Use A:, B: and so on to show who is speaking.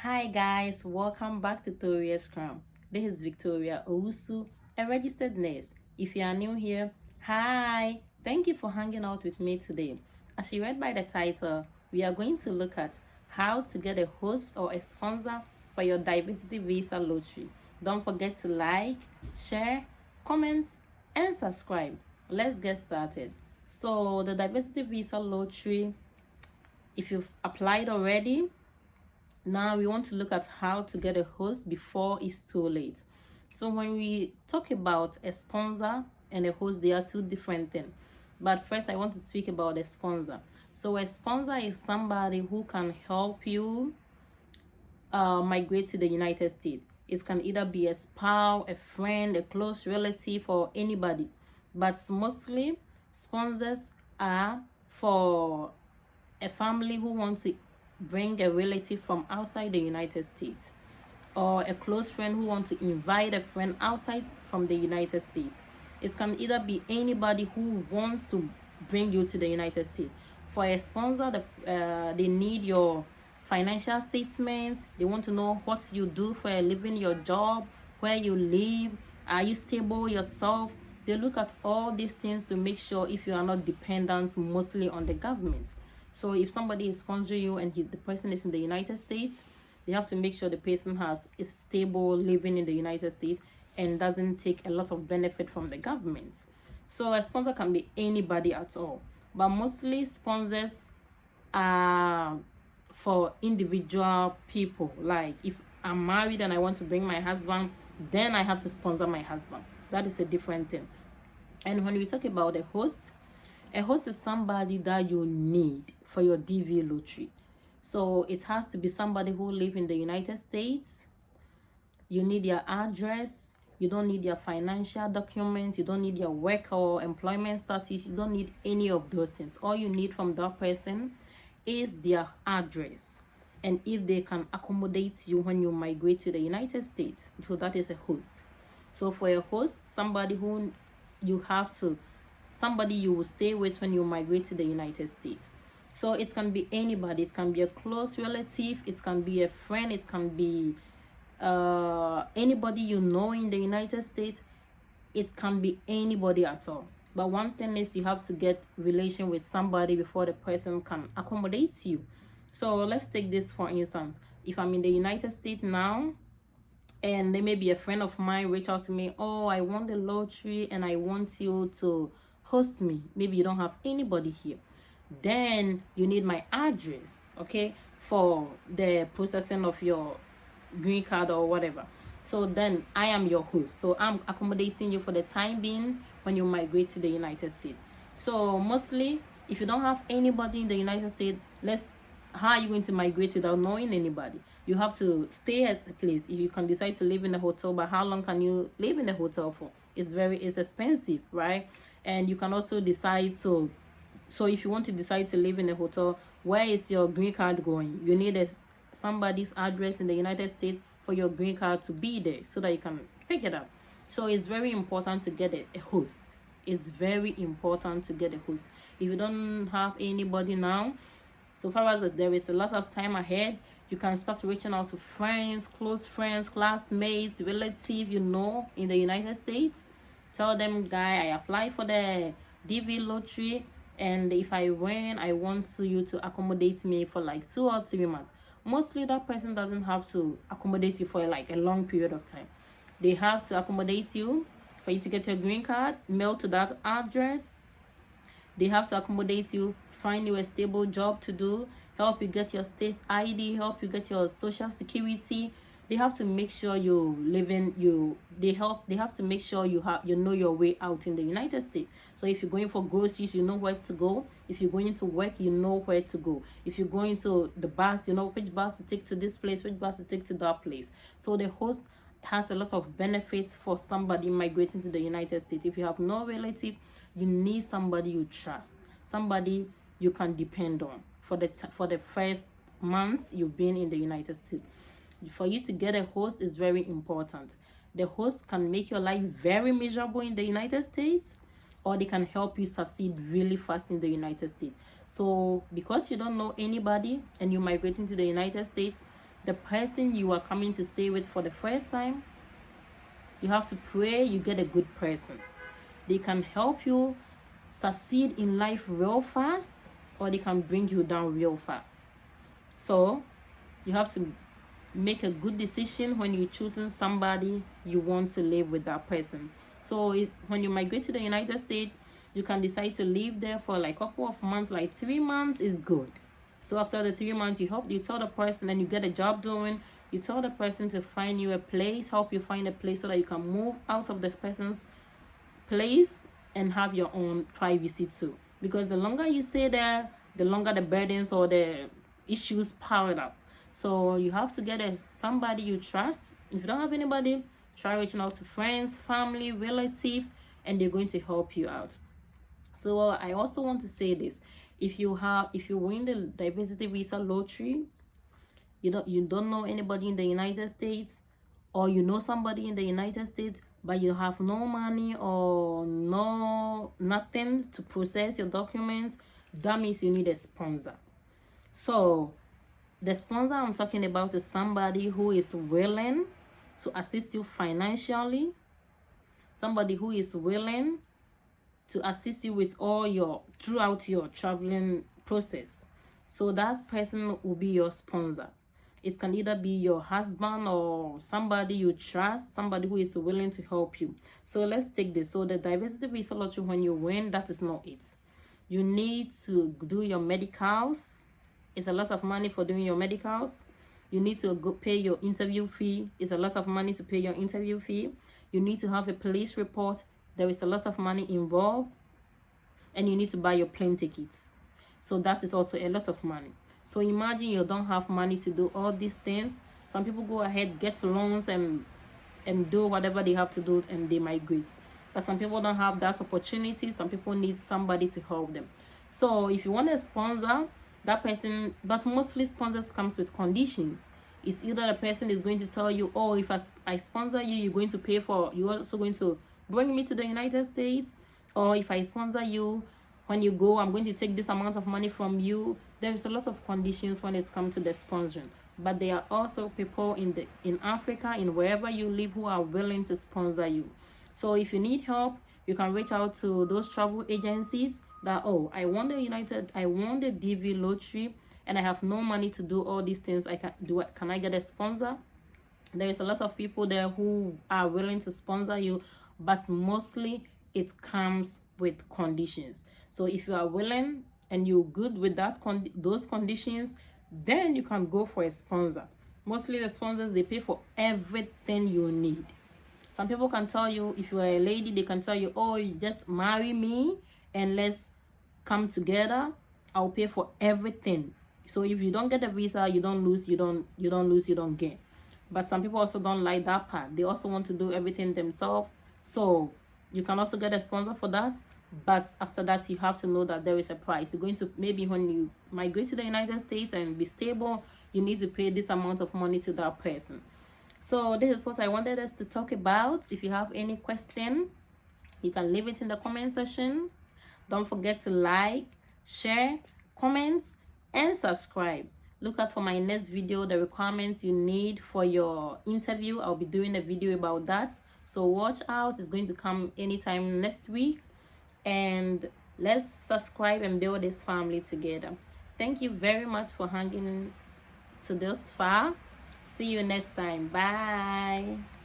A: Hi guys, welcome back to Toria's Crown. This is Victoria Owusu, a registered nurse. If you are new here, hi! Thank you for hanging out with me today. As you read by the title, we are going to look at how to get a host or a sponsor for your diversity visa lottery. Don't forget to like, share, comment, and subscribe. Let's get started. So, the diversity visa lottery, if you've applied already, now we want to look at how to get a host before it's too late. So when we talk about a sponsor and a host, they are two different things. But first I want to speak about a sponsor. So a sponsor is somebody who can help you migrate to the United States. It can either be a spouse, a friend, a close relative, or anybody. But mostly sponsors are for a family who wants to bring a relative from outside the United States, or a close friend who wants to invite a friend outside from the United States. It can either be anybody who wants to bring you to the United States. For a sponsor, they need your financial statements. They want to know what you do for a living, your job, where you live, are you stable yourself. They look at all these things to make sure if you are not dependent mostly on the government. So if somebody is sponsoring you and the person is in the United States, they have to make sure the person is stable living in the United States and doesn't take a lot of benefit from the government. So a sponsor can be anybody at all, but mostly sponsors are for individual people. Like if I'm married and I want to bring my husband, then I have to sponsor my husband. That is a different thing. And when we talk about a host is somebody that you need for your DV lottery. So it has to be somebody who live in the United States. You need their address. You don't need their financial documents. You don't need their work or employment status. You don't need any of those things. All you need from that person is their address and if they can accommodate you when you migrate to the United States. So that is a host. So for a host, somebody who you have to somebody you will stay with when you migrate to the United States. So it can be anybody. It can be a close relative. It can be a friend. It can be anybody you know in the United States. It can be anybody at all. But one thing is you have to get relation with somebody before the person can accommodate you. So let's take this for instance. If I'm in the United States now, and there may be a friend of mine reach out to me, oh, I won the lottery and I want you to host me. Maybe you don't have anybody here. Then you need my address, okay, for the processing of your green card or whatever. So then I am your host. So I'm accommodating you for the time being when you migrate to the United States. So mostly, if you don't have anybody in the United States, how are you going to migrate without knowing anybody? You have to stay at a place. If you can decide to live in a hotel, but how long can you live in a hotel for? It's expensive, right? And you can also decide to, so if you want to decide to live in a hotel, where is your green card going? You need somebody's address in the United States for your green card to be there so that you can pick it up. So it's very important to get a host. It's very important to get a host. If you don't have anybody now, so far as there is a lot of time ahead, you can start reaching out to friends, close friends, classmates, relatives you know in the United States. Tell them, guy, I applied for the DV lottery, and if I win, I want you to accommodate me for like 2 or 3 months. Mostly that person doesn't have to accommodate you for like a long period of time. They have to accommodate you for you to get your green card, mail to that address. They have to accommodate you, find you a stable job to do, help you get your state ID, help you get your social security. They have to make sure you live in they have to make sure you know your way out in the United States. So if you're going for groceries, you know where to go. If you're going to work, you know where to go. If you're going to the bus, you know which bus to take to this place, which bus to take to that place. So the host has a lot of benefits for somebody migrating to the United States. If you have no relative, you need somebody you trust, somebody you can depend on for the first months you've been in the United States. For you to get a host is very important. The host can make your life very miserable in the United States, or they can help you succeed really fast in the United States. So because you don't know anybody and you're migrating to the United States, the person you are coming to stay with for the first time, you have to pray you get a good person. They can help you succeed in life real fast, or they can bring you down real fast. So you have to make a good decision when you're choosing somebody you want to live with that person. So when you migrate to the United States, you can decide to live there for like a couple of months. Like 3 months is good. So after the 3 months, you tell the person, and you get a job doing, you tell the person to find you a place, help you find a place so that you can move out of this person's place and have your own privacy too. Because the longer you stay there, the longer the burdens or the issues pile up. So you have to get somebody you trust. If you don't have anybody, try reaching out to friends, family, relative, and they're going to help you out. So I also want to say this: if you win the diversity visa lottery, you don't know anybody in the United States, or you know somebody in the United States, but you have no money or nothing to process your documents, that means you need a sponsor. So the sponsor I'm talking about is somebody who is willing to assist you financially, somebody who is willing to assist you with throughout your traveling process. So that person will be your sponsor. It can either be your husband or somebody you trust, somebody who is willing to help you. So let's take this. So the diversity visa lottery, when you win, that is not it. You need to do your medicals. It's a lot of money for doing your medicals. You need to go pay your interview fee. It's a lot of money to pay your interview fee. You need to have a police report. There is a lot of money involved. And you need to buy your plane tickets. So that is also a lot of money. So imagine you don't have money to do all these things. Some people go ahead, get loans, and do whatever they have to do, and they migrate. But some people don't have that opportunity. Some people need somebody to help them. So if you want a sponsor, that person, but mostly sponsors comes with conditions. It's either the person is going to tell you, oh, if I sponsor you, you're going to pay for, you're also going to bring me to the United States, or if I sponsor you, when you go, I'm going to take this amount of money from you. There's a lot of conditions when it comes to the sponsoring. But there are also people in Africa, in wherever you live, who are willing to sponsor you. So if you need help, you can reach out to those travel agencies that, oh, I won the DV lottery and I have no money to do all these things. Can I get a sponsor? There is a lot of people there who are willing to sponsor you, but mostly it comes with conditions. So if you are willing and you're good with those conditions, then you can go for a sponsor. Mostly the sponsors, they pay for everything you need. Some people can tell you, if you're a lady, they can tell you, oh, you just marry me and let's come together. I'll pay for everything. So if you don't get a visa, you don't lose, you don't lose, you don't gain. But some people also don't like that part. They also want to do everything themselves. So you can also get a sponsor for that. But after that, you have to know that there is a price. You're going to, maybe when you migrate to the United States and be stable, you need to pay this amount of money to that person. So this is what I wanted us to talk about. If you have any question, you can leave it in the comment section. Don't forget to like, share, comment, and subscribe. Look out for my next video, the requirements you need for your interview. I'll be doing a video about that. So watch out. It's going to come anytime next week. And let's subscribe and build this family together. Thank you very much for hanging to this far. See you next time. Bye.